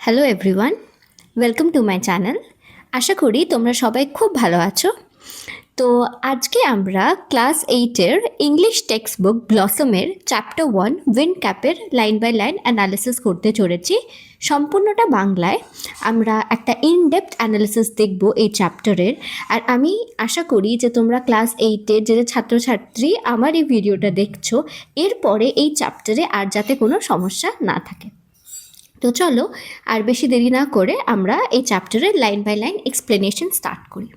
Hello everyone, welcome to my channel. আশা করি তোমরা সবাই খুব ভালো আছো। তো আজকে আমরা ক্লাস 8-এর ইংলিশ টেক্সট বুক ব্লসমের চ্যাপ্টার 1 উইন্ড ক্যাপের লাইন বাই লাইন অ্যানালিসিস করতে চলেছি। সম্পূর্ণটা বাংলায়। আমরা একটা ইনডেপথ অ্যানালিসিস দেখব এই চ্যাপ্টারের। আর আমি আশা করি যে তোমরা ক্লাস 8-এর যে ছাত্রছাত্রী আমার এই ভিডিওটা দেখছো, এরপরে এই চ্যাপ্টারে আর যাতে কোনো সমস্যা না থাকে। তো চলো আর বেশি দেরি না করে আমরা এই চ্যাপ্টারের line by line explanation start করি।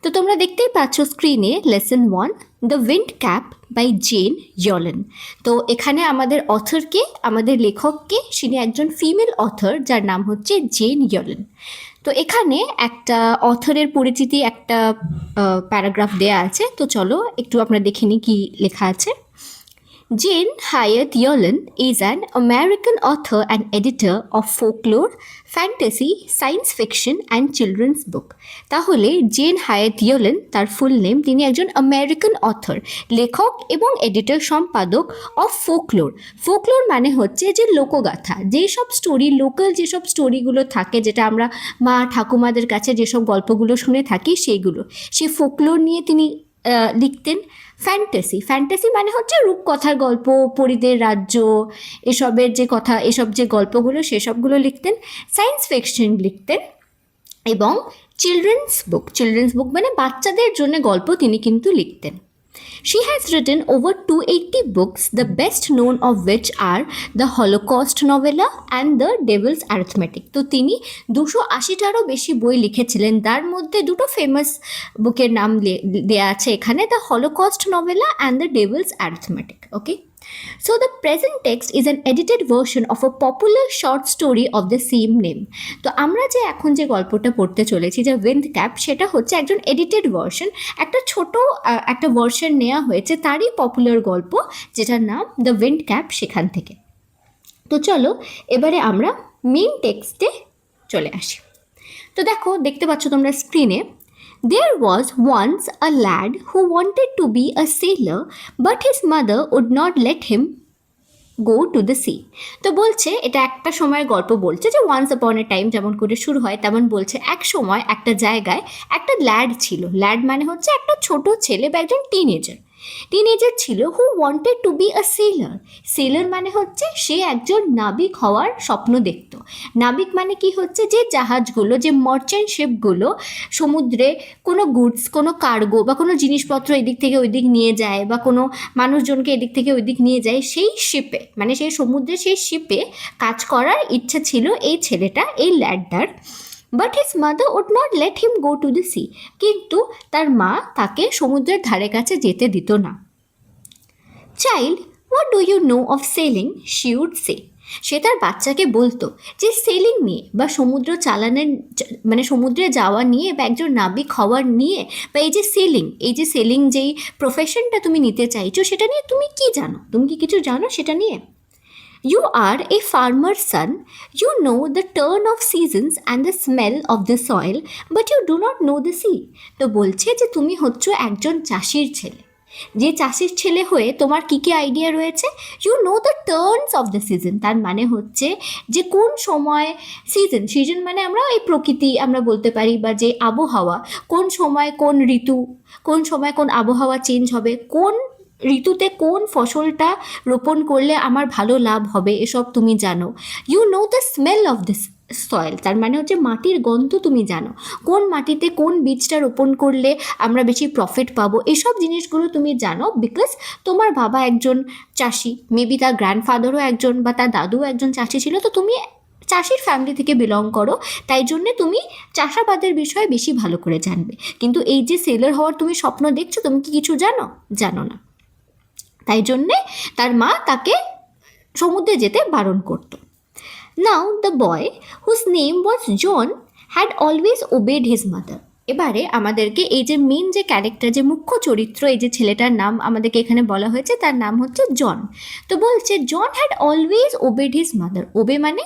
তো তোমরা দেখতেই পাচ্ছ স্ক্রিনে lesson 1 the wind cap by Jane Yolen. তো এখানে আমাদের অথরকে, আমাদের লেখককে, তিনি একজন ফিমেল অথর যার নাম হচ্ছে জেন ইয়লেন। তো এখানে একটা অথরের পরিচিতি একটা প্যারাগ্রাফ দেয়া আছে। তো চলো একটু আমরা দেখে নিই কী লেখা আছে। Jane Hyatt Yollen is an American author and editor of folklore, fantasy, science fiction and children's book. তাহলে জেন হায়াত ইয়েলেন তার ফুল নেম, তিনি একজন আমেরিকান অথর, লেখক এবং এডিটর সম্পাদক অফ ফোকলোর। ফোকলোর মানে হচ্ছে যে লোকগাথা, যেসব স্টোরি, লোকাল যেসব স্টোরিগুলো থাকে, যেটা আমরা মা ঠাকুমাদের কাছে যেসব গল্পগুলো শুনে থাকি সেইগুলো, সেই ফোকলোর নিয়ে তিনি লিখতেন। ফ্যান্টাসি, ফ্যান্টাসি মানে হচ্ছে রূপকথার গল্প, পরীদের রাজ্য, এসবের যে কথা, এসব যে গল্পগুলো সেসবগুলো লিখতেন। সায়েন্স ফিকশন লিখতেন এবং চিলড্রেন্স বুক মানে বাচ্চাদের জন্য গল্প তিনি কিন্তু লিখতেন। She has written over 280 books, the best known of which are the Holocaust novella and the Devil's Arithmetic. তো তিনি 280টারও বেশি বই লিখেছিলেন, তার মধ্যে দুটো ফেমাস বুকের নাম দেয়া আছে এখানে, the holocaust novella and the Devil's arithmetic. Okay, so the present text is an edited version of a popular short story of the same name. তো আমরা যে এখন যে গল্পটা পড়তে চলেছি, যে উইন্ড ক্যাপ, সেটা হচ্ছে একজন এডিটেড ভার্সন, একটা ছোট একটা ভার্সন নেওয়া হয়েছে তারই পপুলার গল্প যেটার নাম দ্য উইন্ড ক্যাপ, সেখান থেকে। তো চলো এবারে আমরা মেইন টেক্সটে চলে আসি। তো দেখতে পাচ্ছ তোমরা স্ক্রিনে, There was once a lad who wanted to be a sailor, but his mother would not let him go to the sea. তো বলছে, এটা একটা সময়ের গল্প বলছে, যে ওয়ান্স আপন এ টাইম যেমন করে শুরু হয় তেমন বলছে, এক সময় একটা জায়গায় একটা ল্যাড ছিল। ল্যাড মানে হচ্ছে একটা ছোট ছেলে বা একজন টিনেজার ছিল, হু wanted to be a seller. Seller মানে হচ্ছে সে একজন নাবিক হওয়ার স্বপ্ন দেখত। নাবিক মানে কি হচ্ছে, যে জাহাজগুলো, যে মার্চেন্ট শিপগুলো সমুদ্রে কোনো গুডস, কোনো কার্গো বা কোনো জিনিসপত্র এদিক থেকে ওই দিক নিয়ে যায়, বা কোনো মানুষজনকে এদিক থেকে ওই দিক নিয়ে যায়, সেই শিপে মানে সেই সমুদ্রে সেই শিপে কাজ করার ইচ্ছা ছিল এই ছেলেটা, এই ল্যাডটার। But his mother would not let him go to the sea, কিন্তু তার মা তাকে সমুদ্রের ধারে কাছে যেতে দিত না। Child, what do you know of sailing, she would say. সে তার বাচ্চাকে বলতো যে সেলিং নিয়ে বা সমুদ্র চালানোর মানে সমুদ্রে যাওয়া নিয়ে বা একজন নাবিক হওয়ার নিয়ে, বা এই যে সেলিং যেই প্রফেশনটা তুমি নিতে চাইছো সেটা নিয়ে তুমি কি জানো, তুমি কি কিছু জানো সেটা নিয়ে? You are a farmer's son. You know the turn of seasons and the smell of the soil, but you do not know the sea. তো বলছে যে তুমি হচ্ছ একজন চাষির ছেলে, যে চাষির ছেলে হয়ে তোমার কী কী আইডিয়া রয়েছে। You know the turns of the season, তার মানে হচ্ছে যে কোন সময়, সিজন মানে আমরা এই প্রকৃতি আমরা বলতে পারি, বা যে আবহাওয়া, কোন সময় কোন ঋতু, কোন সময় কোন আবহাওয়া চেঞ্জ হবে, কোন ঋতুতে কোন ফসলটা রোপণ করলে আমার ভালো লাভ হবে, এসব তুমি জানো। You know the smell of this soil, তার মানে হচ্ছে মাটির গন্ধ তুমি জানো, কোন মাটিতে কোন বীজটা রোপণ করলে আমরা বেশি প্রফিট পাবো, এসব জিনিসগুলো তুমি জানো, বিকজ তোমার বাবা একজন চাষি, মেবি তার গ্র্যান্ডফাদারও একজন বা তার দাদুও একজন চাষি ছিল। তো তুমি চাষির ফ্যামিলি থেকে বিলং করো, তাই জন্যে তুমি চাষাবাদের বিষয়ে বেশি ভালো করে জানবে। কিন্তু এই যে সেলার হওয়ার তুমি স্বপ্ন দেখছো, তুমি কি কিছু জানো না। তাই জন্যে তার মা তাকে সমুদ্রে যেতে বারণ করত। Now the boy whose name was John had always obeyed his mother. এবারে আমাদেরকে এই যে মেন যে ক্যারেক্টার, যে মুখ্য চরিত্র, এই যে ছেলেটার নাম আমাদেরকে এখানে বলা হয়েছে, তার নাম হচ্ছে জন। তো বলছে John had always obeyed his mother. Obey মানে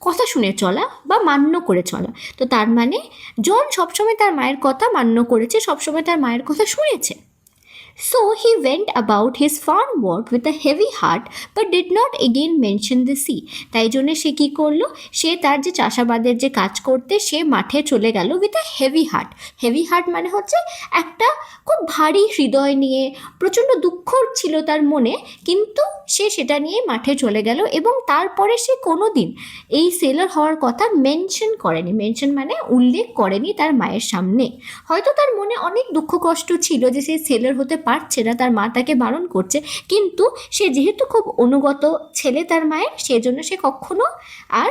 কথা শুনে চলা বা মান্য করে চলা। তো তার মানে জন সবসময় তার মায়ের কথা মান্য করেছে, সবসময় তার মায়ের কথা শুনেছে। So he went about his farm work with a heavy heart but did not again mention the sea. তাই জন্য সে কি করলো, সে তার যে চাষাবাদের যে কাজ করতে সে মাঠে চলে গেল with a heavy heart. Heavy heart মানে হচ্ছে একটা খুব ভারী হৃদয় নিয়ে, প্রচণ্ড দুঃখ ছিল তার মনে, কিন্তু সে সেটা নিয়ে মাঠে চলে গেল এবং তারপরে সে কোনো দিন এই সেলার হওয়ার কথা মেনশন করেনি। মেনশন মানে উল্লেখ করেনি তার মায়ের সামনে। হয়তো তার মনে অনেক দুঃখ কষ্ট ছিল যে সে সেলার হতে পারছে না, তার মা তাকে বারণ করছে, কিন্তু সে যেহেতু খুব অনুগত ছেলে তার মায়ের, সেজন্য সে কখনো আর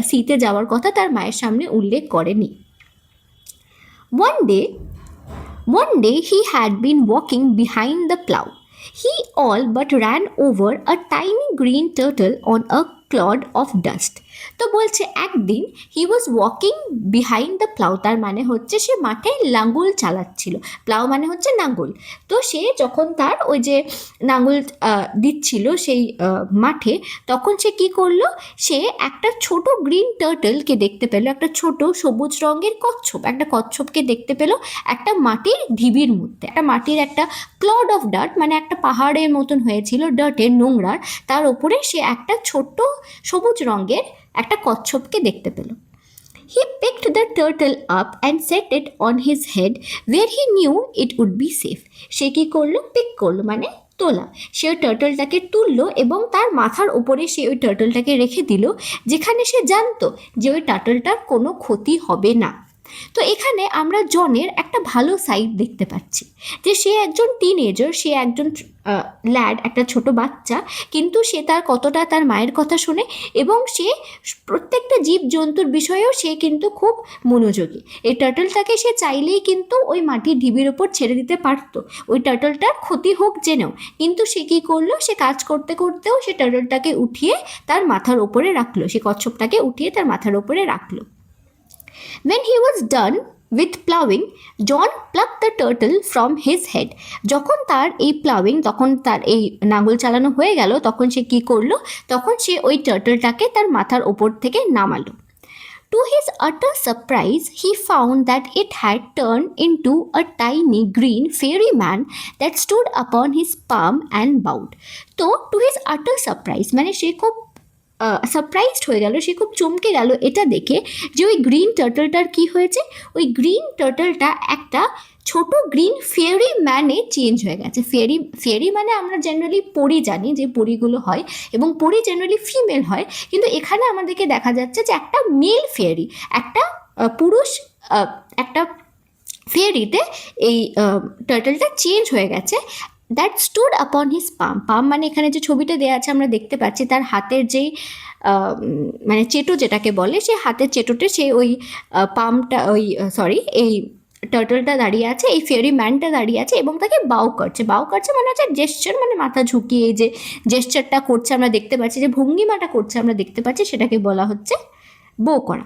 সিতে যাওয়ার কথা তার মায়ের সামনে উল্লেখ করেনি। One day he had been walking behind the plough. He all but ran over a tiny green turtle on a clod of dust. তো বলছে একদিন he was walking behind the plough, তার মানে হচ্ছে সে মাঠে লাঙ্গল চালাচ্ছিল। প্লাউ মানে হচ্ছে নাঙ্গল। তো সে যখন তার ওই যে নাঙ্গল দিচ্ছিল সেই মাঠে, তখন সে কি করলো, সে একটা ছোট গ্রিন টার্টলকে দেখতে পেলো, একটা ছোট সবুজ রঙের কচ্ছপ, একটা কচ্ছপকে দেখতে পেলো একটা মাটির ঢিবির মধ্যে। একটা মাটির একটা ক্লড অফ ডার্ট মানে একটা পাহাড়ের মতন হয়েছিল, ডার্টের নোংরার, তার উপরে সে একটা ছোট্ট সবুজ রঙের একটা কচ্ছপকে দেখতে পেল। He picked the turtle up and set it on his head where he knew it would be safe. সে কি করলো, পিক করলো মানে তোলা। সে ওই টার্টলটাকে তুললো এবং তার মাথার উপরে সে ওই টার্টলটাকে রেখে দিল, যেখানে সে জানতো যে ওই টার্টলটার কোনো ক্ষতি হবে না। তো এখানে আমরা জনের একটা ভালো সাইড দেখতে পাচ্ছি, যে সে একজন টিনেজার, সে একজন ল্যাড, একটা ছোট বাচ্চা, কিন্তু সে তার কতটা তার মায়ের কথা শোনে এবং সে প্রত্যেকটা জীবজন্তুর বিষয়েও সে কিন্তু খুব মনোযোগী। এই টার্টলটাকে সে চাইলেই কিন্তু ওই মাটির ঢিবির ওপর ছেড়ে দিতে পারতো, ওই টার্টলটার ক্ষতি হোক জেনেও, কিন্তু সে কী করলো, সে কাজ করতে করতেও সে টার্টলটাকে উঠিয়ে তার মাথার ওপরে রাখলো, সে কচ্ছপটাকে উঠিয়ে তার মাথার ওপরে রাখলো। When he was done with plowing, John plucked the turtle from his head. যখন তার এই প্লাউইং, তখন তার এই নাঙ্গল চালানো হয়ে গেল, তখন সে কি করলো, তখন সে ওই টার্টলটাকে তার মাথার ওপর থেকে নামালো। To his utter surprise, he found that it had turned into a tiny green fairy man that stood upon his palm and bowed. তো to his utter surprise মানে সে খুব সারপ্রাইজড হয়ে গেল, সে খুব চমকে গেল এটা দেখে যে ওই গ্রিন টার্টলটার কি হয়েছে, ওই গ্রিন টার্টলটা একটা ছোট গ্রিন ফেয়ারি ম্যানে চেঞ্জ হয়ে গেছে। ফেয়ারি মানে আমরা জেনারেলি পরি জানি যে পরিগুলো হয়, এবং পরি জেনারেলি ফিমেল হয়, কিন্তু এখানে আমাদেরকে দেখা যাচ্ছে যে একটা মেল ফেয়ারি, একটা পুরুষ একটা ফেয়ারিতে এই টার্টলটা চেঞ্জ হয়ে গেছে। দ্যাট স্টুড আপন হিজ পাম। পাম মানে এখানে যে ছবিটা দেওয়া আছে আমরা দেখতে পাচ্ছি তার হাতের যেই মানে চেটো যেটাকে বলে, সে হাতের চেটোতে সে ওই পামটা এই টার্টলটা দাঁড়িয়ে আছে, এই ফেয়ারি ম্যানটা দাঁড়িয়ে আছে এবং তাকে বাউ করছে। বাউ করছে মানে হচ্ছে জেস্চার, মানে মাথা ঝুঁকিয়ে এই যে জেস্চারটা করছে আমরা দেখতে পাচ্ছি, যে ভঙ্গিমাটা করছে আমরা দেখতে পাচ্ছি, সেটাকে বলা হচ্ছে বো করা।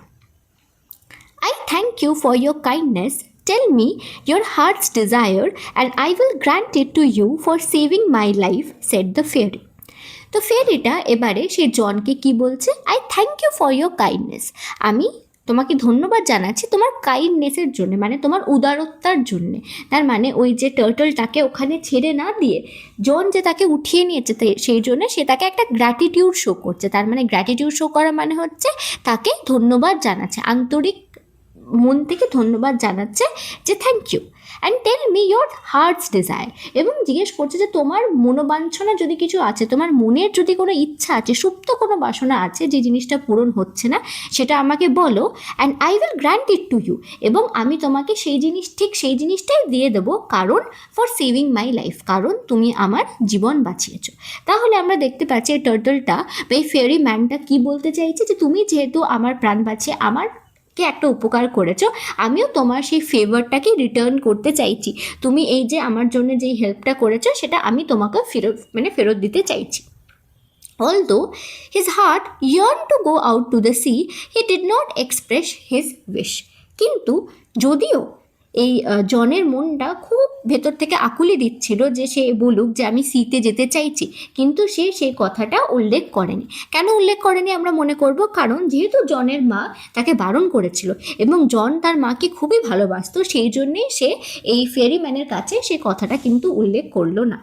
I thank you for your kindness. Tell me your heart's desire and I will grant it to you for saving my life, said the fairy. তো ফেয়ারিটা এবারে সেই জনকে কি বলছে, I thank you for your kindness, আমি তোমাকে ধন্যবাদ জানাচ্ছি তোমার কাইন্ডনেসের জন্য, মানে তোমার উদারতার জন্যে। তার মানে ওই যে টার্টলটাকে ওখানে ছেড়ে না দিয়ে জন যে তাকে উঠিয়ে নিয়েছে, সেই জন্য সে তাকে একটা গ্র্যাটিটিউড শো করছে। তার মানে গ্র্যাটিটিউড শো করা মানে হচ্ছে তাকে ধন্যবাদ জানাচ্ছে, আন্তরিক মন থেকে ধন্যবাদ জানাচ্ছে যে thank you. And tell me your heart's desire, এবং জিজ্ঞেস করছে যে তোমার মনোবাঞ্ছনা যদি কিছু আছে, তোমার মনের যদি কোনো ইচ্ছা আছে, সুপ্ত কোনো বাসনা আছে, যে জিনিসটা পূরণ হচ্ছে না, সেটা আমাকে বলো। And I will grant it to you, এবং আমি তোমাকে সেই জিনিসটাই দিয়ে দেবো, কারণ ফর সেভিং মাই লাইফ, কারণ তুমি আমার জীবন বাঁচিয়েছো। তাহলে আমরা দেখতে পাচ্ছি এই টার্টলটা বা এই ফেয়ারি ম্যানটা কি বলতে চাইছে, যে তুমি যেহেতু আমার প্রাণ বাঁচিয়ে আমারকে একটা উপকার করেছো, আমিও তোমার সেই ফেভারটাকে রিটার্ন করতে চাইছি। তুমি এই যে আমার জন্য যেই হেল্পটা করেছো, সেটা আমি তোমাকে ফেরত দিতে চাইছি। Although his heart yearned to go out to the sea, he did not express his wish. কিন্তু যদিও এই জনের মনটা খুব ভেতর থেকে আকুলি দিচ্ছিল যে সে বলুক যে আমি সিতে যেতে চাইছি, কিন্তু সে সেই কথাটা উল্লেখ করেনি। কেন উল্লেখ করেনি আমরা মনে করব, কারণ যেহেতু জনের মা তাকে বারণ করেছিল এবং জন তার মাকে খুবই ভালোবাসতো, সেই জন্যেই সে এই ফেরিম্যানের কাছে সে কথাটা কিন্তু উল্লেখ করলো না।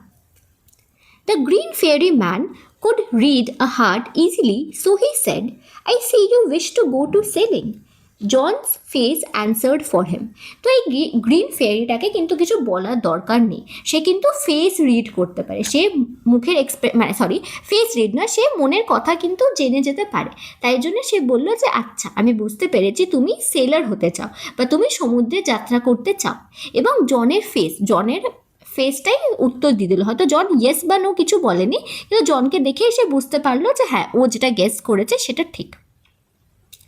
The green fairy man could read a heart easily, so he said, I see you wish to go to sailing. John's face answered for him. তো এই গ্রিন ফেয়ারিটাকে কিন্তু কিছু বলার দরকার নেই, সে কিন্তু ফেস রিড করতে পারে, সে মুখের ফেস রিড না, সে মনের কথা কিন্তু জেনে যেতে পারে। তাই জন্য সে বলল যে আচ্ছা, আমি বুঝতে পেরেছি তুমি সেলার হতে চাও বা তুমি সমুদ্রে যাত্রা করতে চাও। এবং জনের ফেসটাই উত্তর দিয়ে দিল। হয়তো জন ইয়েস বা নো কিছু বলেনি, কিন্তু জনকে দেখে সে বুঝতে পারলো যে হ্যাঁ, ও যেটা গেস করেছে সেটা ঠিক।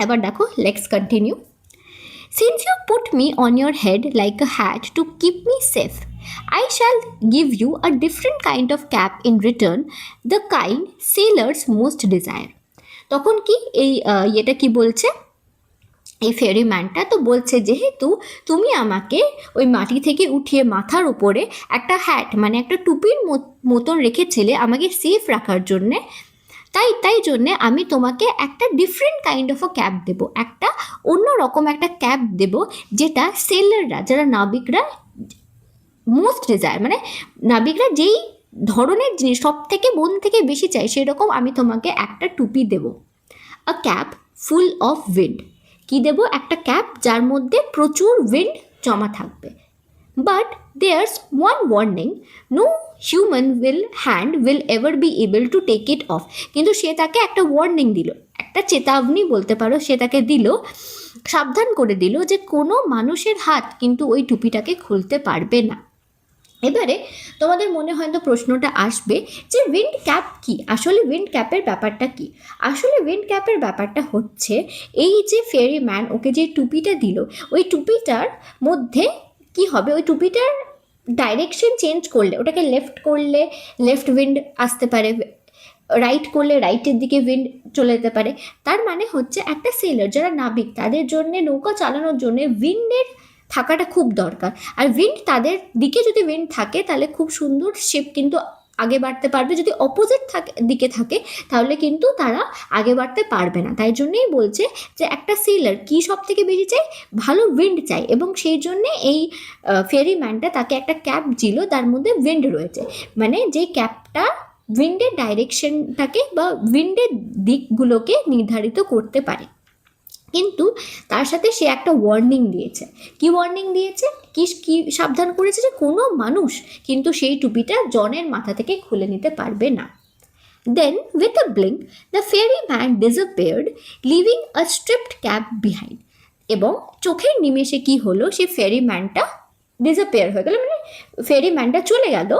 এবার দেখো, let's continue. Since you put me on your head like a hat to keep me safe, I shall give you a different kind of cap in return, the kind sailors most desire. তখন কি এই এটা কি বলছে এই ফেরিম্যানটা? তো বলছে যেহেতু তুমি আমাকে ওই মাটি থেকে উঠিয়ে মাথার উপরে একটা হ্যাট মানে একটা টুপির মতন রেখেছিলে আমাকে সেফ রাখার জন্যে, তাই জন্যে আমি তোমাকে একটা different kind of a cap দেবো, একটা অন্য রকম একটা ক্যাপ দেবো, যেটা সেলাররা, যারা নাবিকরা মোস্ট ডিজায়ার, মানে নাবিকরা যেই ধরনের জিনিস সব থেকে মন থেকে বেশি চাই, সেরকম আমি তোমাকে একটা টুপি দেবো। আ ক্যাপ ফুল অফ উইন্ড, কি দেবো? একটা ক্যাপ যার মধ্যে প্রচুর উইন্ড জমা থাকবে। But there's one warning, no human hand will ever be able to take it off. কিন্তু সে তাকে একটা ওয়ার্নিং দিল, একটা চেতাবনী বলতে পারো, সে তাকে দিল, সাবধান করে দিল যে কোনো মানুষের হাত কিন্তু ওই টুপিটাকে খুলতে পারবে না। এবারে তোমাদের মনে হয়তো প্রশ্নটা আসবে যে উইন্ড ক্যাপ কি? আসলে উইন্ড ক্যাপের ব্যাপারটা কি? আসলে উইন্ড ক্যাপের ব্যাপারটা হচ্ছে এই যে ফেরিম্যান ওকে যে টুপিটা দিল, ওই টুপিটার মধ্যে কি হবে, ওই টুপিটার ডাইরেকশন চেঞ্জ করলে, ওটাকে লেফট করলে লেফট উইন্ড আসতে পারে, রাইট করলে রাইটের দিকে উইন্ড চলে যেতে পারে। তার মানে হচ্ছে একটা সেলার, যারা নাবিক, তাদের জন্য নৌকা চালানোর জন্য উইন্ডের থাকাটা খুব দরকার। আর উইন্ড তাদের দিকে যদি উইন্ড থাকে তাহলে খুব সুন্দর শিপ কিন্তু আগে বাড়তে পারবে। যদি অপোজিট দিকে থাকে তাহলে কিন্তু তারা আগে বাড়তে পারবে না। তাই জন্যই বলছে যে একটা সেলার কি সব থেকে বেশি চাই? ভালো উইন্ড চাই। এবং সেই জন্যে এই ফেরিম্যানটা তাকে একটা ক্যাপ দিল, তার মধ্যে উইন্ড রয়েছে, মানে যে ক্যাপটা উইন্ডের ডাইরেকশনটাকে বা উইন্ডের দিকগুলোকে নির্ধারিত করতে পারে। কিন্তু তার সাথে সে একটা ওয়ার্নিং দিয়েছে। কি ওয়ার্নিং দিয়েছে? কি সাবধান করেছে? যে কোনো মানুষ কিন্তু সেই টুপিটা জনের মাথা থেকে খুলে নিতে পারবে না। Then with a blink the fairy man disappeared, leaving a striped cap behind. এবং চোখের নিমেষে কি হলো, সে ফেরি ম্যানটা ডিসঅ্যাপিয়ার হয়ে গেল, মানে ফেরি ম্যানটা চলে গেল,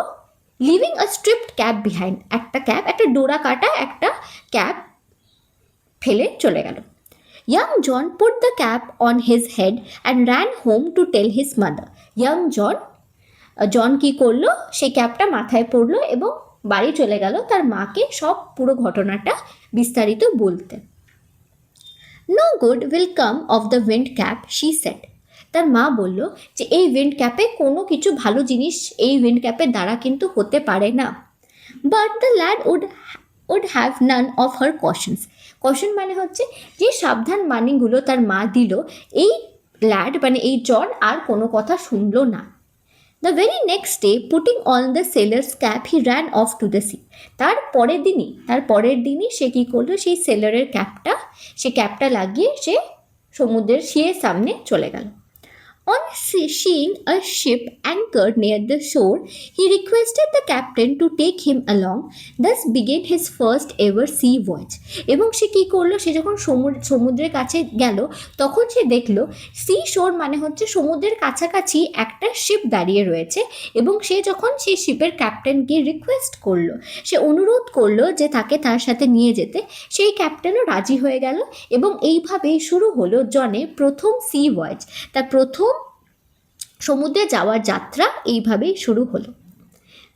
living a striped cap behind, একটা ক্যাপ, একটা ডোরা কাটা একটা ক্যাপ ফেলে চলে গেল। Young John put the cap on his head and ran home to tell his mother. Young জন কি করলো, সেই ক্যাপটা মাথায় পড়লো এবং বাড়ি চলে গেল তার মাকে সব পুরো ঘটনাটা বিস্তারিত বলতে। No good will come of the wind cap, she said. তার মা বলল যে এই উইন্ড ক্যাপে কোনো কিছু ভালো জিনিস এই উইন্ড ক্যাপের দ্বারা কিন্তু হতে পারে না। But the lad would have none of her cautions. Caution মানে হচ্ছে যে সাবধান বাণীগুলো তার মা দিল, এই ল্যাড মানে এই জন আর কোনো কথা শুনলো না। The very next day, putting on the sailor's cap, he ran off to the sea. তার পরের দিনই সে কী করলো, সেই সেলারের ক্যাপটা লাগিয়ে সে সমুদ্রের সামনে চলে গেল। On seeing a ship anchored near the shore, he requested the captain to take him along. Thus began his first ever sea voyage. এবং সে কী করলো, সে যখন সমুদ্রের কাছে গেল তখন সে দেখলো সি শোর মানে হচ্ছে সমুদ্রের কাছাকাছি একটা শিপ দাঁড়িয়ে রয়েছে। এবং সে যখন সেই শিপের ক্যাপ্টেনকে রিকোয়েস্ট করলো, সে অনুরোধ করলো যে তাকে তার সাথে নিয়ে যেতে, সেই ক্যাপ্টেনও রাজি হয়ে গেল। এবং এইভাবেই শুরু হলো জনের প্রথম সি ভয়েজ, তার প্রথম সমুদ্রে যাওয়ার যাত্রা এইভাবেই শুরু হলো।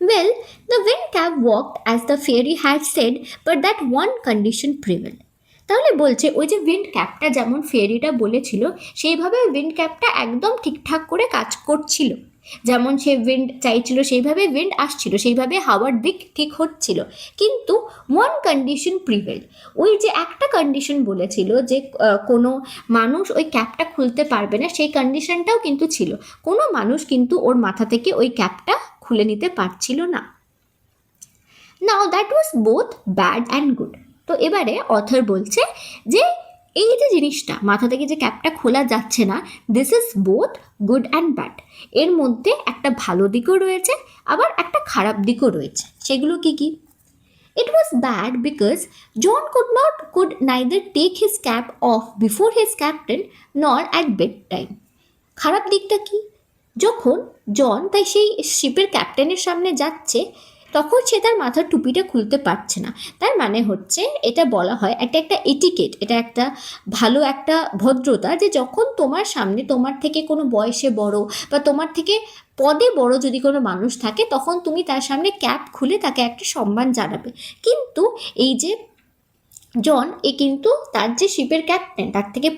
Well, the wind cap walked as the fairy had said, but that one condition prevailed. তাহলে বলছে ওই যে উইন্ড ক্যাপটা যেমন ফেরিটা বলেছিল সেইভাবে উইন্ড ক্যাপটা একদম ঠিকঠাক করে কাজ করছিল, যেমন সে উইন্ড চাইছিল সেইভাবে উইন্ড আসছিল, সেইভাবে হাওয়ার দিক ঠিক হচ্ছিল। কিন্তু ওয়ান কন্ডিশন প্রিভেল, ওই যে একটা কন্ডিশন বলেছিল যে কোনো মানুষ ওই ক্যাপটা খুলতে পারবে না, সেই কন্ডিশনটাও কিন্তু ছিল, কোনো মানুষ কিন্তু ওর মাথা থেকে ওই ক্যাপটা খুলে নিতে পারছিল না। Now that was both bad and good. তো এবারে অথর বলছে যে এই যে জিনিসটা মাথা থেকে যে ক্যাপটা খোলা যাচ্ছে না, this is both good and bad, এর মধ্যে একটা ভালো দিকও রয়েছে আবার একটা খারাপ দিকও রয়েছে। সেগুলো কি কি? It was bad because John could neither take his cap off before his captain nor at bedtime. খারাপ দিকটা কি? যখন জন তাই সেই শিপের ক্যাপ্টেনের সামনে যাচ্ছে তখন সে তার মাথার টুপিটা খুলতে পারছে না। তার মানে হচ্ছে এটা বলা হয় একটা এটিকেট, এটা একটা ভালো একটা ভদ্রতা, যে যখন তোমার সামনে তোমার থেকে কোনো বয়সে বড় বা তোমার থেকে পদে বড় যদি কোনো মানুষ থাকে তখন তুমি তার সামনে ক্যাপ খুলে তাকে একটা সম্মান জানাবে। কিন্তু এই যে জন কিন্তু তার যে শিপের ক্যাপ্টেন তার থেকে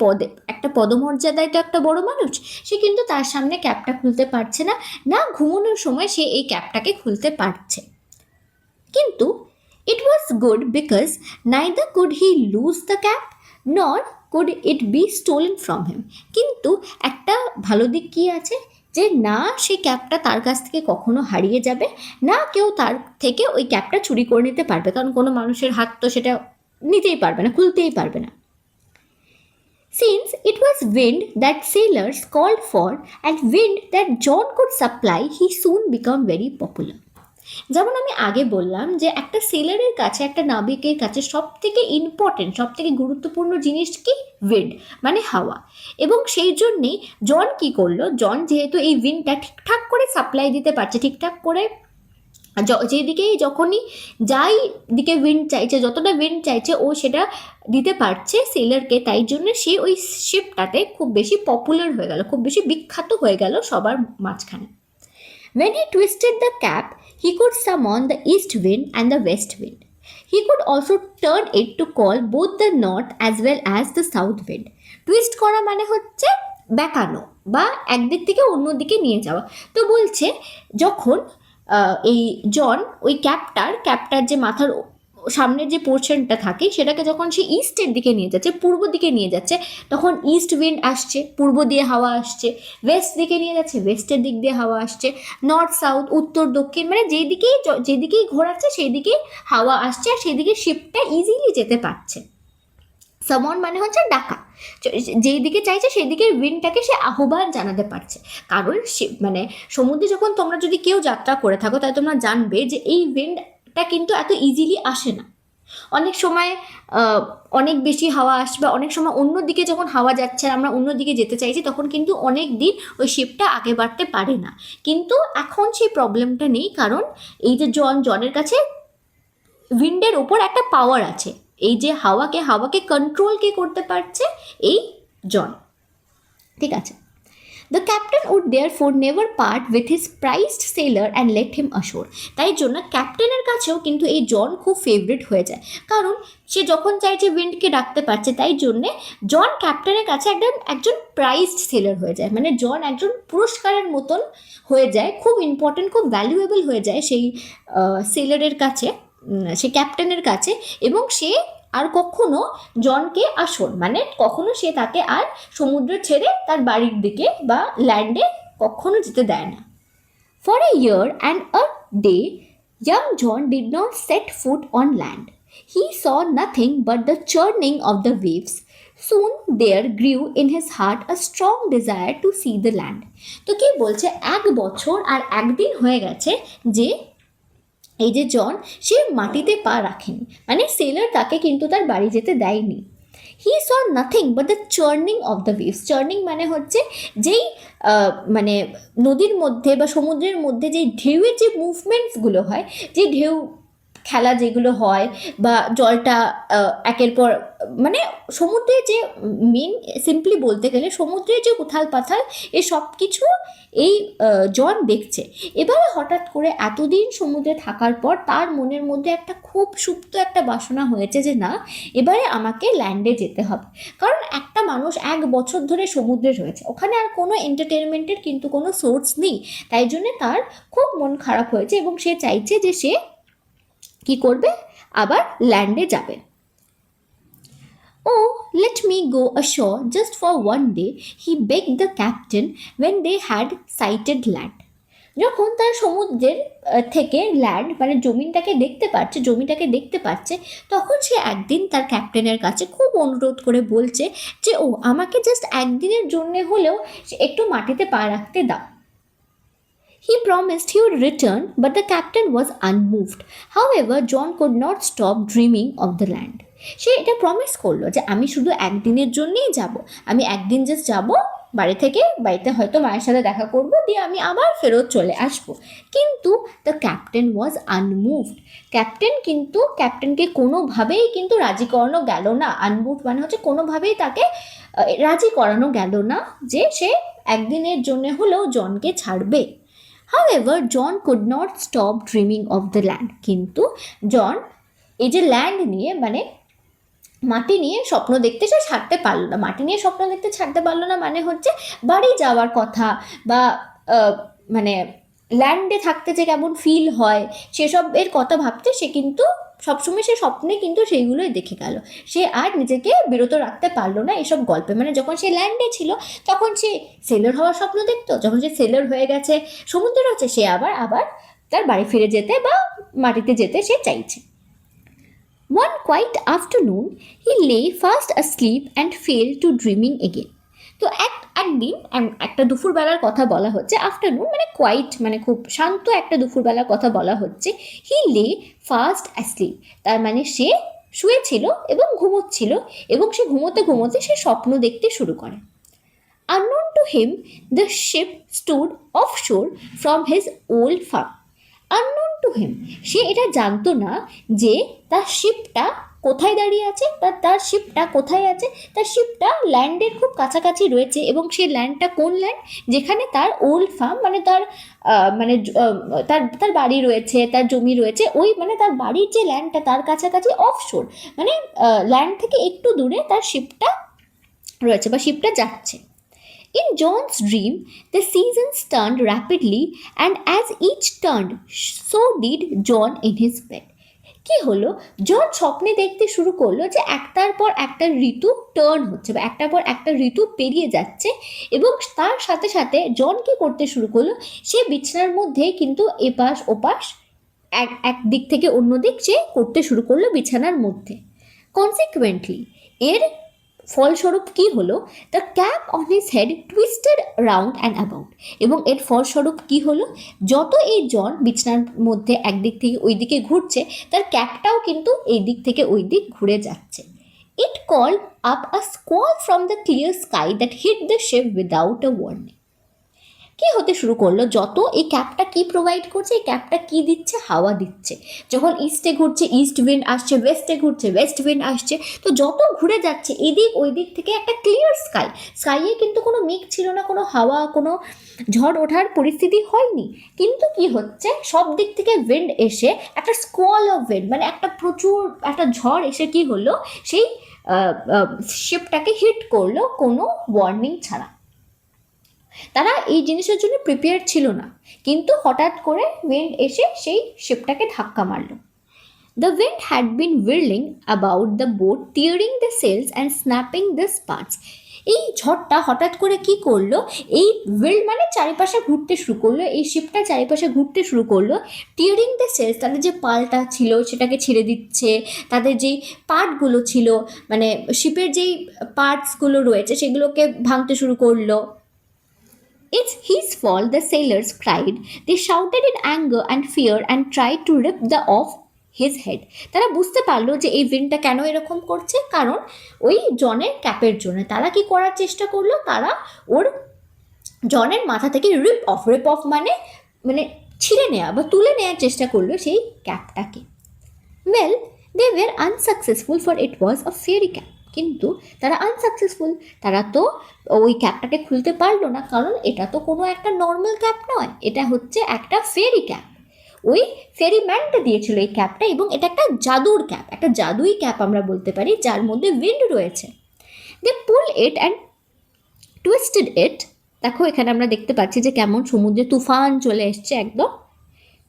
একটা পদমর্যাদায় তো একটা বড় মানুষ, সে কিন্তু তার সামনে ক্যাপটা খুলতে পারছে না, না ঘুমানোর সময় সে এই ক্যাপটাকে খুলতে পারছে। কিন্তু it was good because neither could he lose the cap nor could it be stolen from him. কিন্তু একটা ভালো দিক কী আছে, যে না সেই ক্যাপটা তার কাছ থেকে কখনো হারিয়ে যাবে, না কেউ তার থেকে ওই ক্যাপটা চুরি করে নিতে পারবে, কারণ কোনো মানুষের হাত তো সেটা নিতেই পারবে না, খুলতেই পারবে না। Since it was wind that sailors called for and wind that John could supply, he soon became very popular. যেমন আমি আগে বললাম যে একটা সেলারের কাছে, একটা নাবিকের কাছে সব থেকে ইম্পর্টেন্ট, সব থেকে গুরুত্বপূর্ণ জিনিস কি? উইন্ড, মানে হাওয়া। এবং সেই জন্যেই জন কি করলো, জন যেহেতু এই উইন্ডটা ঠিকঠাক করে সাপ্লাই দিতে পারছে, ঠিকঠাক করে যেদিকেই যখনই যাই দিকে উইন্ড চাইছে, যতটা উইন্ড চাইছে ও সেটা দিতে পারছে সেলারকে, তাই জন্য সে ওই শিপটাতে খুব বেশি পপুলার হয়ে গেল, খুব বেশি বিখ্যাত হয়ে গেল সবার মাঝখানে। When he twisted the cap, he could summon the east wind and the west wind. He could also turn it to call both the north as well as the south wind. Twist করা মানে হচ্ছে বেঁকানো বা একদিক থেকে অন্য দিকে নিয়ে যাওয়া। তো বলছে যখন এই জন ওই ক্যাপটার যে মাথার সামনের যে পোর্শনটা থাকে সেটাকে যখন সে ইস্টের দিকে নিয়ে যাচ্ছে, পূর্ব দিকে নিয়ে যাচ্ছে, তখন ইস্ট উইন্ড আসছে, পূর্ব দিয়ে হাওয়া আসছে, ওয়েস্ট দিকে নিয়ে যাচ্ছে, ওয়েস্টের দিক দিয়ে হাওয়া আসছে, নর্থ সাউথ উত্তর দক্ষিণ, মানে যেদিকেই ঘোরাচ্ছে সেই দিকেই হাওয়া আসছে, আর সেদিকে শিপটা ইজিলি যেতে পারছে। সামন মানে হচ্ছে ডাকা, যেই দিকে চাইছে সেই দিকে উইন্ডটাকে সে আহ্বান জানাতে পারছে। কারণ মানে সমুদ্রে যখন তোমরা যদি কেউ যাত্রা করে থাকো তাহলে তোমরা জানবে যে এই উইন্ডটা কিন্তু এত ইজিলি আসে না। অনেক সময় অনেক বেশি হাওয়া আসবে, অনেক সময় অন্য দিকে যখন হাওয়া যাচ্ছে আমরা অন্য দিকে যেতে চাইছি তখন কিন্তু অনেক দিন ওই শিপটা আগে বাড়তে পারে না। কিন্তু এখন সেই প্রবলেমটা নেই, কারণ এই যে জনের কাছে উইন্ডের ওপর একটা পাওয়ার আছে, এই যে হাওয়াকে কন্ট্রোল কে করতে পারছে? এই জন। ঠিক আছে। The captain would therefore never part with his prized sailor and let him ashore. তাই জন্য ক্যাপ্টেনের কাছেও কিন্তু এই জন খুব ফেভারিট হয়ে যায়, কারণ সে যখন চাইছে উইন্ডকে ডাকতে পারছে, তাই জন্যে জন ক্যাপ্টেনের কাছে একজন প্রাইজড সেলার হয়ে যায়, মানে জন একজন পুরস্কারের মতন হয়ে যায়, খুব ইম্পর্টেন্ট, খুব ভ্যালুয়েবল হয়ে যায় সেই সেলারের কাছে, সে ক্যাপ্টেনের কাছে। এবং সে আর কখনো জনকে আসন, মানে কখনো সে তাকে আর সমুদ্র ছেড়ে তার বাড়ির দিকে বা ল্যান্ডে কখনো যেতে দেয় না। For a year and a day, young John did not set foot on land. He saw nothing but the churning of the waves. Soon there grew in his heart a strong desire to see the land. তো কি বলছে, 1 বছর আর 1 দিন হয়ে গেছে যে এই যে জন সে মাটিতে পা রাখেনি, মানে সেলার তাকে কিন্তু তার বাড়ি যেতে দেয়নি। He saw nothing but the churning of the waves. Churning মানে হচ্ছে যেই মানে নদীর মধ্যে বা সমুদ্রের মধ্যে যে ঢেউয়ের যে মুভমেন্টসগুলো হয়, যে ঢেউ খেলা যেগুলো হয় বা জলটা একের পর মানে সমুদ্রে যে মেন সিম্পলি বলতে গেলে সমুদ্রে যে উথাল পাথাল এ সব কিছু এই জন দেখছে। এবারে হঠাৎ করে এতদিন সমুদ্রে থাকার পর তার মনের মধ্যে একটা খুব সুপ্ত একটা বাসনা হয়েছে যে না, এবারে আমাকে ল্যান্ডে যেতে হবে। কারণ একটা মানুষ 1 বছর ধরে সমুদ্রে রয়েছে, ওখানে আর কোনো এন্টারটেনমেন্টের কিন্তু কোনো সোর্স নেই, তাই জন্যে তার খুব মন খারাপ হয়েছে এবং সে চাইছে যে সে কি করবে, আবার ল্যান্ডে যাবে। Oh, let me go ashore just for one day, he begged the captain when they had sighted land. যখন তার সমুদ্রের থেকে ল্যান্ড মানে জমিটাকে দেখতে পাচ্ছে, তখন সে একদিন তার ক্যাপ্টেনের কাছে খুব অনুরোধ করে বলছে যে ও আমাকে জাস্ট একদিনের জন্য হলেও একটু মাটিতে পা রাখতে দাও। He promised he would return, but the captain was unmoved. However, John could not stop dreaming of the land. সে এটা প্রমিস করলো যে আমি শুধু একদিনের জন্যই যাব, আমি একদিন জাস্ট যাব বাড়িতে হয়তো মায়ের সাথে দেখা করব, দিয়ে আমি আবার ফেরত চলে আসব। কিন্তু দ্য ক্যাপ্টেন ওয়াজ আনমুভড। ক্যাপ্টেনকে কোনোভাবেই কিন্তু রাজি করানো গেল না। আনমুভড মানে হচ্ছে কোনোভাবেই তাকে রাজি করানো গেল না যে সে একদিনের জন্য হলেও জনকে ছাড়বে। However, John could not stop dreaming of the land. কিন্তু জন এই যে ল্যান্ড নিয়ে মানে মাটি নিয়ে স্বপ্ন দেখতে সে ছাড়তে পারলো না। মাটি নিয়ে স্বপ্ন দেখতে ছাড়তে পারলো না মানে হচ্ছে বাড়ি যাওয়ার কথা বা মানে ল্যান্ডে থাকতে যে কেমন ফিল হয় সেসবের কথা ভাবতে সে কিন্তু সবসময় সে স্বপ্নে কিন্তু সেইগুলোই দেখে গেল। সে আর নিজেকে বিরত রাখতে পারলো না এসব গল্পে। মানে যখন সে ল্যান্ডে ছিল তখন সে সেলর হওয়ার স্বপ্ন দেখতো, যখন সে সেলর হয়ে গেছে সমুদ্রে রয়েছে সে আবার তার বাড়ি ফিরে যেতে বা মাটিতে যেতে সে চাইছে। One quiet afternoon, he lay fast asleep and fell to dreaming again. তো একদিন একটা দুপুরবেলার কথা বলা হচ্ছে, আফটারনুন মানে কোয়াইট মানে খুব শান্ত একটা দুপুরবেলার কথা বলা হচ্ছে। হি লে ফাস্ট অ্যাসলিপ, তার মানে সে শুয়েছিল এবং ঘুমোচ্ছিল এবং সে ঘুমোতে সে স্বপ্ন দেখতে শুরু করে। Unknown to him, the ship stood offshore from his old farm. Unknown to him, সে এটা জানতো না যে তার শিপটা কোথায় দাঁড়িয়ে আছে, তার শিপটা কোথায় আছে। তার শিপটা ল্যান্ডের খুব কাছাকাছি রয়েছে এবং সেই ল্যান্ডটা কোন ল্যান্ড, যেখানে তার ওল্ড ফার্ম মানে তার বাড়ি রয়েছে, তার জমি রয়েছে, ওই মানে তার বাড়ির যে ল্যান্ডটা তার কাছাকাছি অফশোর মানে ল্যান্ড থেকে একটু দূরে তার শিপটা রয়েছে বা শিপটা যাচ্ছে। In John's dream, the seasons turned rapidly, and as each turned, so did John in his bed. কি হলো, জন স্বপ্নে দেখতে শুরু করলো যে একটার পর একটা ঋতু টার্ন হচ্ছে বা একটার পর একটা ঋতু পেরিয়ে যাচ্ছে এবং তার সাথে সাথে জন কি করতে শুরু করলো, সে বিছানার মধ্যে কিন্তু এপাশ ওপাশ এক দিক থেকে অন্য দিক সে করতে শুরু করলো বিছানার মধ্যে। কনসিকুয়েন্টলি এর ফলস্বরূপ কি হলো, the cap on his head twisted round and about, এবং এর ফলস্বরূপ কি হলো, যত এই জন বিছানার মধ্যে একদিক থেকে ওই দিকে ঘুরছে তার ক্যাপটাও কিন্তু এই দিক থেকে ওই দিক ঘুরে যাচ্ছে। It called up a squall from the clear sky that hit the ship without a warning. কি হতে শুরু করলো, যত এই ক্যাপটা কি প্রোভাইড করছে, এই ক্যাপটা কি দিচ্ছে, হাওয়া দিচ্ছে। যখন ইস্টে ঘুরছে ইস্ট উইন্ড আসছে, ওয়েস্টে ঘুরছে ওয়েস্ট উইন্ড আসছে, তো যত ঘুরে যাচ্ছে এদিক ওই দিক থেকে একটা ক্লিয়ার স্কাইয়ে কিন্তু কোনো মেঘ ছিল না, কোনো হাওয়া কোনো ঝড় ওঠার পরিস্থিতি হয়নি। কিন্তু কি হচ্ছে, সব দিক থেকে উইন্ড এসে একটা স্কোয়াল অফ উইন্ড মানে একটা প্রচুর একটা ঝড় এসে কি হলো, সেই শিপটাকে হিট করলো কোনো ওয়ার্নিং ছাড়া। তারা এই জিনিসের জন্য প্রিপেয়ার ছিল না, কিন্তু হঠাৎ করে উইন্ড এসে সেই শিপটাকে ধাক্কা মারল। The wind had been whirling about the boat, tearing the sails and snapping the spars. এই ঝড়টা হঠাৎ করে কি করলো, এই উইন্ড মানে চারিপাশে ঘুরতে শুরু করলো, এই শিপটা চারিপাশে ঘুরতে শুরু করলো। টিয়ারিং দ্য সেলস, তাদের যে পালটা ছিল সেটাকে ছিঁড়ে দিচ্ছে, তাদের যেই পার্টগুলো ছিল মানে শিপের যেই পার্টসগুলো রয়েছে সেগুলোকে ভাঙতে শুরু করলো। It's his fault, the sailors cried. They shouted in anger and fear and tried to rip the off his head. তারা বুঝতে পারলো যে এই উইন্ডটা কেন এরকম করছে, কারণ ওই জনের ক্যাপের জন্য। তারা কি করার চেষ্টা করলো, তারা ওর জনের মাথা থেকে রিপ অফ মানে ছিঁড়ে নেওয়া বা তুলে নেওয়ার চেষ্টা করলো সেই ক্যাপটাকে। Well they were unsuccessful for it was a fairy cap, কিন্তু তারা আনসাকসেসফুল, তারা তো ওই ক্যাপটাকে খুলতে পারলো না, কারণ এটা তো কোনো একটা নর্মাল ক্যাপ নয়, এটা হচ্ছে একটা ফেয়ারি ক্যাপ। ওই ফেরি ম্যানটা দিয়েছিল এই ক্যাপটা, এবং এটা একটা জাদুর ক্যাপ, একটা জাদুই ক্যাপ আমরা বলতে পারি, যার মধ্যে উইন্ড রয়েছে। দে পুল ইট অ্যান্ড টুইস্টেড ইট। দেখো এখানে আমরা দেখতে পাচ্ছি যে কেমন সমুদ্রে তুফান চলে এসছে একদম।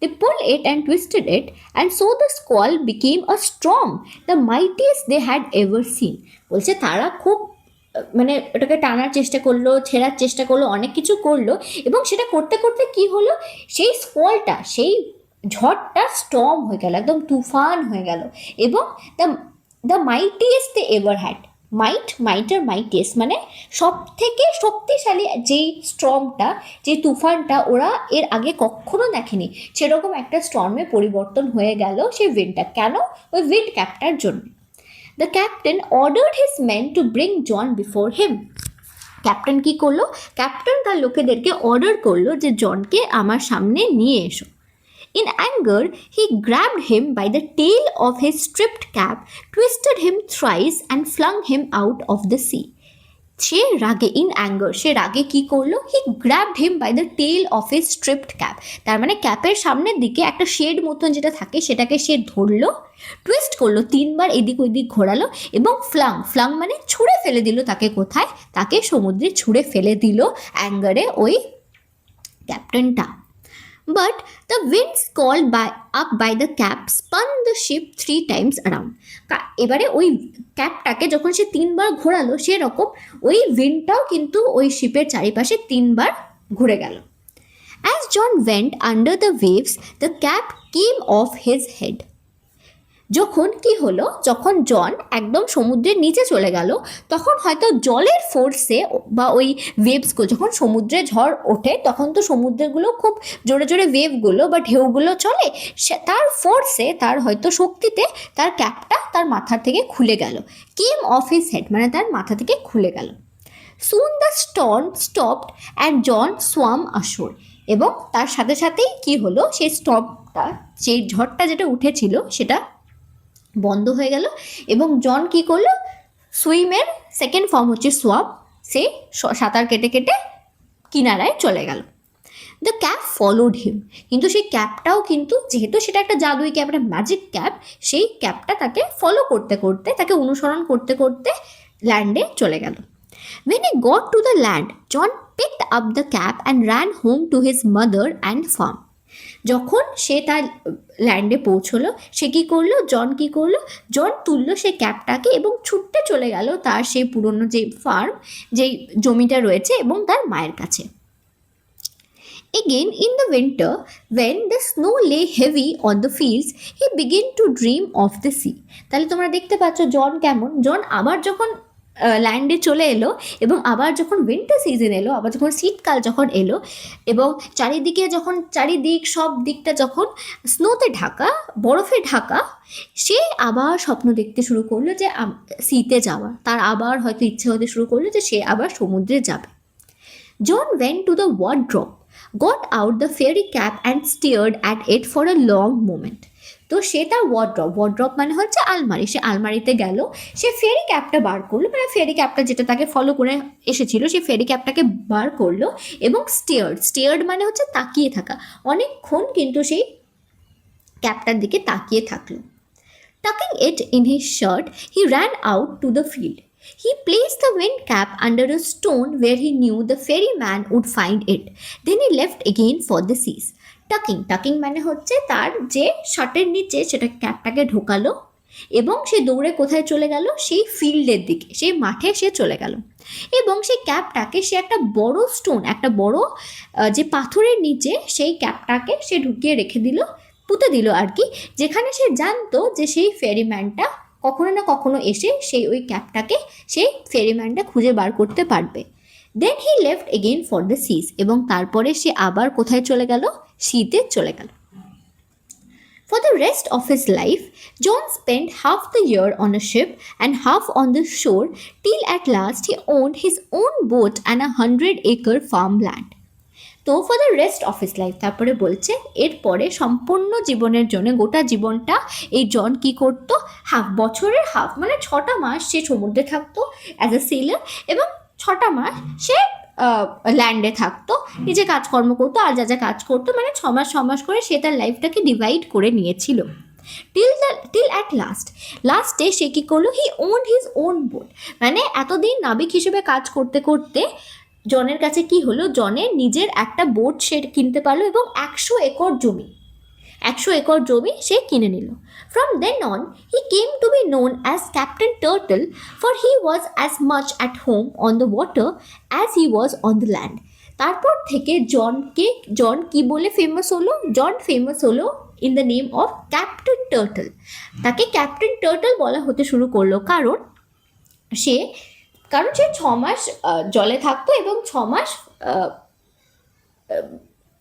They pulled it and twisted it, and so the squall became a storm, the mightiest they had ever seen. বলছে তারা খুব মানে ওটাকে টানার চেষ্টা করলো, ছেঁড়ার চেষ্টা করলো, অনেক কিছু করলো, এবং সেটা করতে করতে কি হলো, সেই স্কোয়ালটা, সেই ঝড়টা স্টর্ম হয়ে গেল, একদম তুফান হয়ে গেল, এবং the the mightiest they ever had. Mightier mightiest মানে সব থেকে শক্তিশালী যেই স্টর্মটা, যে তুফানটা ওরা এর আগে কখনো দেখেনি, সেরকম একটা স্টর্মে পরিবর্তন হয়ে গেল সেই উইন্ডটা। কেন? ওই উইন্ড ক্যাপটার জন্য। The captain ordered his men to bring John before him. Captain কি করলো? ক্যাপ্টেন তার লোকেদেরকে অর্ডার করলো যে জনকে আমার সামনে নিয়ে এসো। In anger, he grabbed him by the tail of his stripped cap, twisted him thrice, and flung him out of the sea. সে রাগে, ইন অ্যাঙ্গার, সে রাগে কি করলো? He grabbed him by the tail of his striped cap. তার মানে ক্যাপের সামনের দিকে একটা shade মতন যেটা থাকে সেটাকে সে ধরলো, টুইস্ট করলো, 3বার এদিক ওইদিক ঘোরালো, এবং ফ্লাং মানে ছুঁড়ে ফেলে দিল তাকে। কোথায়? তাকে সমুদ্রে ছুঁড়ে ফেলে দিল অ্যাঙ্গারে ওই ক্যাপ্টেনটা। But the winds called up by the cap spun the ship 3 times around. এবারে ওই ক্যাপটাকে যখন সে 3বার ঘোরালো, সেরকম ওই উইন্ডটাও কিন্তু ওই শিপের চারিপাশে 3বার ঘুরে গেল। As John went under the waves, the cap came off his head. যখন কি হলো, যখন জন একদম সমুদ্রের নিচে চলে গেল, তখন হয়তো জলের ফোর্সে বা ওই ওয়েভসগুলো, যখন সমুদ্রে ঝড় ওঠে তখন তো সমুদ্রগুলো খুব জোরে জোরে ওয়েভগুলো বা ঢেউগুলো চলে, তার ফোর্সে, তার হয়তো শক্তিতে তার ক্যাপটা তার মাথা থেকে খুলে গেল। কেম অফ হিজ হেড মানে তার মাথা থেকে খুলে গেল। Soon the storm stopped and John swam ashore. এবং তার সাথে সাথেই কি হলো, সেই স্টর্মটা, সেই ঝড়টা যেটা উঠেছিল সেটা বন্ধ হয়ে গেল, এবং জন কি করলো, সুইমের সেকেন্ড ফর্ম হচ্ছে সোয়াম, সে সাঁতার কেটে কেটে কিনারায় চলে গেল। দ্য ক্যাপ ফলোড হিম, কিন্তু সেই ক্যাপটাও কিন্তু, যেহেতু সেটা একটা জাদুই ক্যাপ, একটা ম্যাজিক ক্যাপ, সেই ক্যাপটা তাকে ফলো করতে করতে, তাকে অনুসরণ করতে করতে ল্যান্ডে চলে গেল। When he got to the land, John picked up the cap and ran home to his mother and farm. যখন সে তার ল্যান্ডে পৌঁছলো, সে কী করলো, জন তুললো সেই ক্যাপটাকে এবং ছুটতে চলে গেল তার সেই পুরনো যে ফার্ম, যেই জমিটা রয়েছে, এবং তার মায়ের কাছে। Again in the winter, when the snow lay heavy on the fields, he began to dream of the sea. তাহলে তোমরা দেখতে পাচ্ছ জন কেমন, জন আবার যখন ল্যান্ডে চলে এলো, এবং আবার যখন উইন্টার সিজন এলো, আবার যখন শীতকাল যখন এলো, এবং চারিদিকে যখন চারিদিক সব দিকটা যখন স্নোতে ঢাকা, বরফে ঢাকা, সে আবার স্বপ্ন দেখতে শুরু করলো যে সিতে যাওয়ার, তার আবার হয়তো ইচ্ছে হতে শুরু করলো যে সে আবার সমুদ্রে যাবে। জন went to the wardrobe, got out the fairy cap and stared at it for a long moment. তো সে তার ওয়ার্ড্রপ মানে হচ্ছে আলমারি, সে আলমারিতে গেল, সে ফেরি ক্যাপটা বার করলো, মানে ফেরি ক্যাপটা যেটা তাকে ফলো করে এসেছিল, সে ফেরি ক্যাপটাকে বার করলো, এবং স্টেয়ার্ড মানে হচ্ছে তাকিয়ে থাকা, অনেকক্ষণ কিন্তু সেই ক্যাপটার দিকে তাকিয়ে থাকলো। Tucking it in his shirt, he ran out to the field. He placed the wind cap under a stone where he knew the ferryman would find it. Then he left again for the seas. Talking মানে হচ্ছে তার যে শার্টের নিচে সেটা ক্যাপটাকে ঢোকালো, এবং সে দৌড়ে কোথায় চলে গেল, সেই ফিল্ডের দিকে, সেই মাঠে সে চলে গেল, এবং সেই ক্যাপটাকে সে একটা বড় স্টোন, একটা বড় যে পাথরের নিচে সেই ক্যাপটাকে সে ঢুকিয়ে রেখে দিল, পুঁতে দিল আর কি, যেখানে সে জানতো যে সেই ফেরিম্যানটা কখনো না কখনো এসে সেই ওই ক্যাপটাকে, সেই ফেরিম্যানটা খুঁজে বার করতে পারবে। Then he left again for the seas, এবং তারপরে সে আবার কোথায় চলে গেল, সিতে চলে গেল। For the rest of his life, John spent half the year on a ship and half on the shore, till at last he owned his own boat and 100-acre farmland. তো for the rest of his life, তারপরে বলছে এরপরে সম্পূর্ণ জীবনের জন্য, গোটা জীবনটা এই জন কি করতো, বছরের হাফ মানে 6টা মাস সে সমুদ্রে থাকতো অ্যাজ এ সেলার, এবং 6টা মাস সে ল্যান্ডে থাকতো, নিজে কাজকর্ম করতো, আর যা যা কাজ করতো, মানে 6 মাস করে সে তার লাইফটাকে ডিভাইড করে নিয়েছিল। টিল অ্যাট লাস্টে সে কী করলো, হি ওন হিজ ওন বোট, মানে এতদিন নাবিক হিসেবে কাজ করতে করতে জনের কাছে কি হলো, জনের নিজের একটা বোট সে কিনতে পারলো, এবং 100 একর জমি সে কিনে নিল। From then on he came to be known as captain turtle, for he was as much at home on the water as he was on the land. তারপর থেকে জন কি বলে ফেমাস হলো, জন ফেমাস হলো in the name of captain turtle. তাকে captain turtle বলা হতে শুরু করলো, কারণ সে 6 মাস জলে থাকতো এবং 6 মাস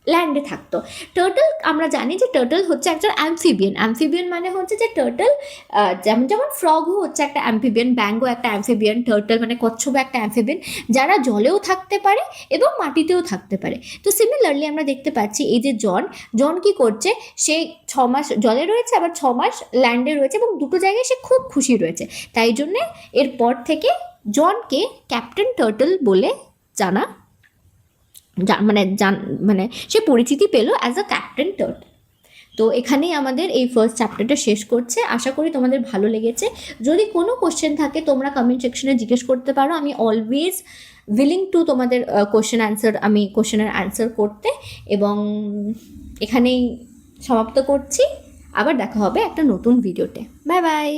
ল্যান্ডে থাকতো। টার্টল, আমরা জানি যে টার্টল হচ্ছে একজন অ্যাম্ফিবিয়ান মানে হচ্ছে যে টার্টল, যেমন ফ্রগও হচ্ছে একটা অ্যাম্ফিবিয়ান, ব্যাঙ্গও একটা অ্যাম্ফিবিয়ান, টার্টল মানে কচ্ছপও একটা অ্যাম্ফিবিয়ান, যারা জলেও থাকতে পারে এবং মাটিতেও থাকতে পারে। তো সিমিলারলি আমরা দেখতে পাচ্ছি এই যে জন কি করছে, সে 6 মাস জলে রয়েছে, আবার 6 মাস ল্যান্ডে রয়েছে, এবং দুটো জায়গায় সে খুব খুশি রয়েছে। তাই জন্যে এরপর থেকে জনকে ক্যাপ্টেন টার্টল বলে মানে সে পরিচিতি পেল অ্যাজ আ ক্যাপ্টেন টার্টল। তো এখানেই আমাদের এই ফার্স্ট চ্যাপ্টারটা শেষ করছে। আশা করি তোমাদের ভালো লেগেছে। যদি কোনো কোশ্চেন থাকে তোমরা কমেন্ট সেকশনে জিজ্ঞেস করতে পারো, আমি অলওয়েজ উইলিং টু তোমাদের কোশ্চেনের অ্যান্সার করতে। এবং এখানেই সমাপ্ত করছি, আবার দেখা হবে একটা নতুন ভিডিওতে। Bye bye.